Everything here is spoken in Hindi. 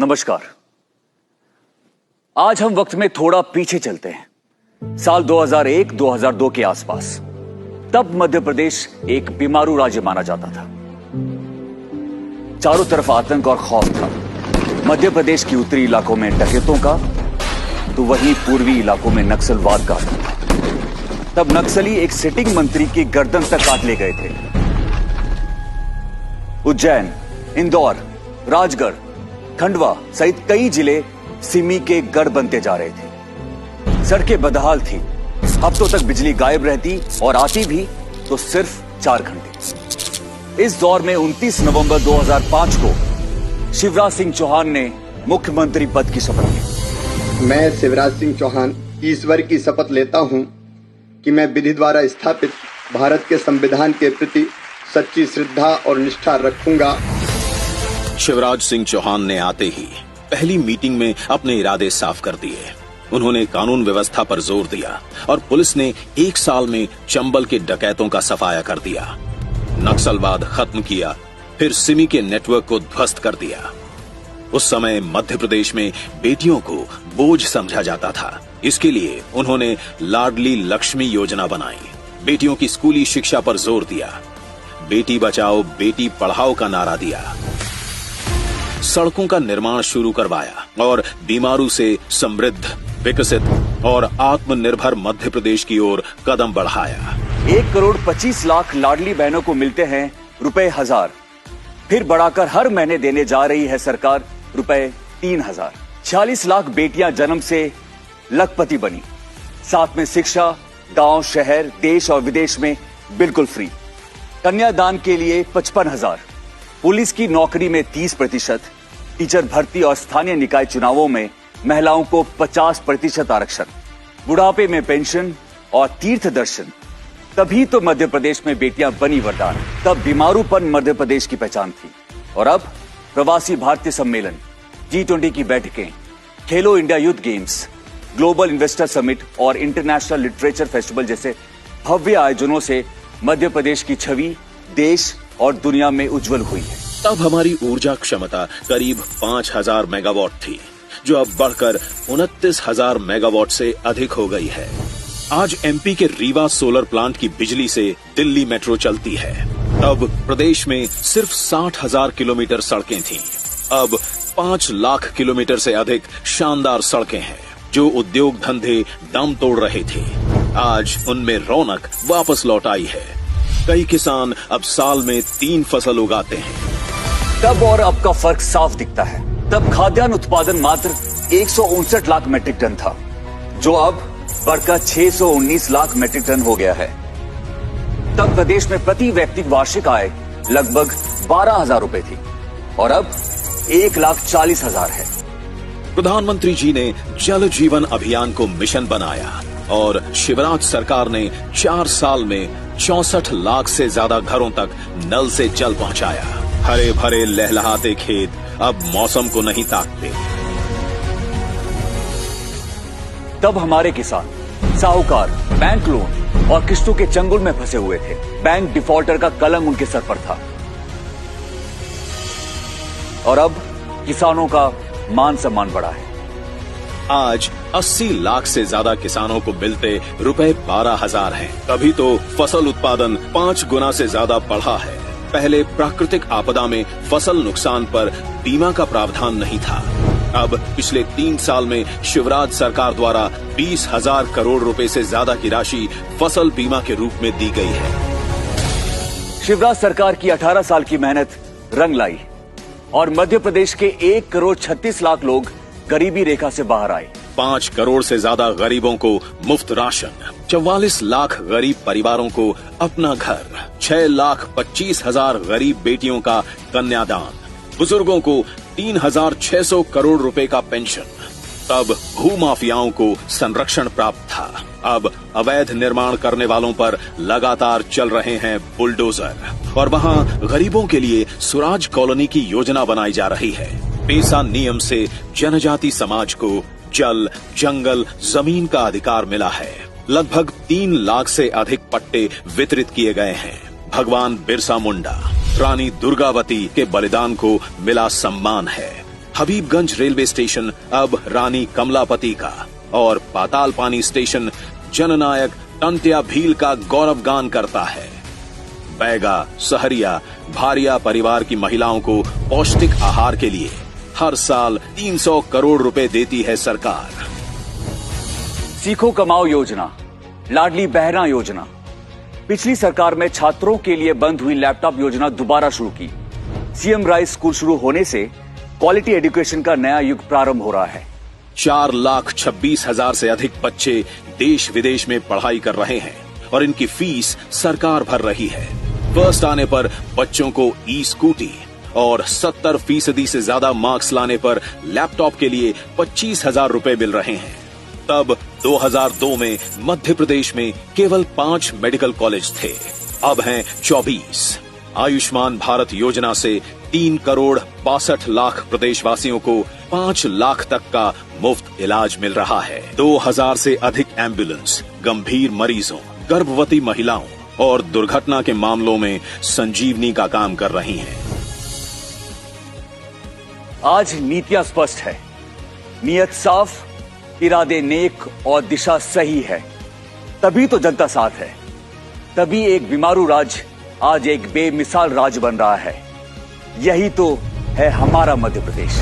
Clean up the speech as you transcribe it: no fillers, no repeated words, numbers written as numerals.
नमस्कार। आज हम वक्त में थोड़ा पीछे चलते हैं, साल 2001-2002 के आसपास। तब मध्य प्रदेश एक बीमारू राज्य माना जाता था। चारों तरफ आतंक और खौफ था। मध्य प्रदेश की उत्तरी इलाकों में डकैतों का, तो वहीं पूर्वी इलाकों में नक्सलवाद का था। तब नक्सली एक सिटिंग मंत्री की गर्दन तक काट ले गए थे। उज्जैन, इंदौर, राजगढ़, खंडवा सहित कई जिले सिमी के गढ़ बनते जा रहे थे। सड़कें बदहाल थी। हफ्तों तक बिजली गायब रहती और आती भी तो सिर्फ 4 घंटे। इस दौर में 29 नवंबर 2005 को शिवराज सिंह चौहान ने मुख्यमंत्री पद की शपथ ली। मैं शिवराज सिंह चौहान ईश्वर की शपथ लेता हूं कि मैं विधि द्वारा स्थापित भारत के संविधान के प्रति सच्ची श्रद्धा और निष्ठा रखूंगा। शिवराज सिंह चौहान ने आते ही पहली मीटिंग में अपने इरादे साफ कर दिए। उन्होंने कानून व्यवस्था पर जोर दिया और पुलिस ने 1 साल में चंबल के डकैतों का सफाया कर दिया। नक्सलवाद खत्म किया, फिर सिमी के नेटवर्क को ध्वस्त कर दिया। उस समय मध्य प्रदेश में बेटियों को बोझ समझा जाता था। इसके लिए उन्होंने लाडली लक्ष्मी योजना बनाई। बेटियों की स्कूली शिक्षा पर जोर दिया। बेटी बचाओ बेटी पढ़ाओ का नारा दिया। सड़कों का निर्माण शुरू करवाया और बीमारू से समृद्ध, विकसित और आत्मनिर्भर मध्य प्रदेश की ओर कदम बढ़ाया। 1,25,00,000 लाडली बहनों को मिलते हैं ₹1000। फिर बढ़ाकर हर महीने देने जा रही है सरकार ₹3000। 46 लाख बेटियां जन्म से लखपति बनी। साथ में शिक्षा गांव, शहर, देश और विदेश में बिल्कुल फ्री। कन्यादान के लिए 55,000। पुलिस की नौकरी में 30%, टीचर भर्ती और स्थानीय निकाय चुनावों में महिलाओं को 50% आरक्षण, बुढ़ापे में पेंशन और तीर्थ दर्शन। तभी तो मध्य प्रदेश में बेटियां बनी वरदान। तब बीमारूपन मध्य प्रदेश की पहचान थी। और अब प्रवासी भारतीय सम्मेलन, G20 की बैठकें, खेलो India youth games, global investor summit और इंटरनेशनल लिटरेचर फेस्टिवल जैसे भव्य आयोजनों से मध्य प्रदेश की छवि देश और दुनिया में उज्जवल हुई है। तब हमारी ऊर्जा क्षमता करीब 5000 मेगावाट थी, जो अब बढ़कर 29,000 मेगावाट से अधिक हो गई है। आज एमपी के रीवा सोलर प्लांट की बिजली से दिल्ली मेट्रो चलती है। अब प्रदेश में सिर्फ 60,000 किलोमीटर सड़कें थीं। अब 5 लाख किलोमीटर से अधिक शानदार सड़कें हैं, जो उद्योग धंधे दम तोड़ रहे थे। आज उनमें रौनक वापस लौट आई है। कई किसान अब साल में 3 फसल उगाते हैं। तब और अब का फर्क साफ दिखता है। तब खाद्यान्न उत्पादन मात्र 159 लाख मीट्रिक टन था, जो अब बढ़कर 619 लाख मीट्रिक टन हो गया है। तब प्रदेश में प्रति व्यक्ति वार्षिक आय लगभग 12,000 रुपए थी और अब 1,40,000 है। प्रधानमंत्री जी ने जल जीवन अभियान को मिशन बनाया और शिवराज सरकार ने 4 साल में 64 लाख से ज्यादा घरों तक नल से जल पहुंचाया। हरे भरे लहलहाते खेत अब मौसम को नहीं ताकते। तब हमारे किसान, साहूकार, बैंक लोन और किस्तों के चंगुल में फंसे हुए थे। बैंक डिफॉल्टर का कलंक उनके सर पर था। और अब किसानों का मान सम्मान बढ़ा है। आज 80 लाख से ज्यादा किसानों को मिलते ₹12,000 हैं। तभी तो फसल उत्पादन 5 गुना से ज्यादा बढ़ा है। पहले प्राकृतिक आपदा में फसल नुकसान पर बीमा का प्रावधान नहीं था। अब पिछले 3 साल में शिवराज सरकार द्वारा 20,000 करोड़ रुपए से ज्यादा की राशि फसल बीमा के रूप में दी गई है। शिवराज सरकार की 18 साल की मेहनत रंग लाई और मध्य प्रदेश के 1,36,00,000 लोग गरीबी रेखा से बाहर आए। 5 करोड़ से ज्यादा गरीबों को मुफ्त राशन, 44 लाख गरीब परिवारों को अपना घर, 6,25,000 गरीब बेटियों का कन्यादान, बुजुर्गों को 3,600 करोड़ रुपए का पेंशन। तब भूमाफियाओं को संरक्षण प्राप्त था। अब अवैध निर्माण करने वालों पर लगातार चल रहे हैं बुलडोजर और वहां गरीबों के लिए सुराज कॉलोनी की योजना बनाई जा रही है। पेसा नियम से जनजाति समाज को जल, जंगल, जमीन का अधिकार मिला है। लगभग 3 लाख से अधिक पट्टे वितरित किए गए हैं। भगवान बिरसा मुंडा, रानी दुर्गावती के बलिदान को मिला सम्मान है। हबीबगंज रेलवे स्टेशन अब रानी कमलापति का और पाताल पानी स्टेशन जननायक टंट्या भील का गौरवगान करता है। बैगा, सहरिया, भारिया परिवार की महिलाओं को पौष्टिक आहार के लिए हर साल 300 करोड़ रुपए देती है सरकार। सीखो कमाओ योजना, लाडली बहना योजना। पिछली सरकार में छात्रों के लिए बंद हुई लैपटॉप योजना दोबारा शुरू की। सीएम राइस स्कूल शुरू होने से क्वालिटी एजुकेशन का नया युग प्रारंभ हो रहा है। 4,26,000 से अधिक बच्चे देश विदेश में पढ़ाई कर रहे हैं और इनकी फीस सरकार भर रही है। फर्स्ट आने पर बच्चों को ई स्कूटी और 70% से ज्यादा मार्क्स लाने पर लैपटॉप के लिए 25,000 रुपए मिल रहे हैं। तब 2002 में मध्य प्रदेश में केवल 5 मेडिकल कॉलेज थे, अब हैं 24। आयुष्मान भारत योजना से 3,62,00,000 प्रदेशवासियों को 5 लाख तक का मुफ्त इलाज मिल रहा है। 2,000 से अधिक एम्बुलेंस गंभीर मरीजों, गर्भवती महिलाओं और दुर्घटना के मामलों में संजीवनी का काम कर रही हैं। आज नीतियां स्पष्ट है, नीयत साफ, इरादे नेक और दिशा सही है। तभी तो जनता साथ है। तभी एक बीमारू राज्य आज एक बेमिसाल राज्य बन रहा है। यही तो है हमारा मध्य प्रदेश।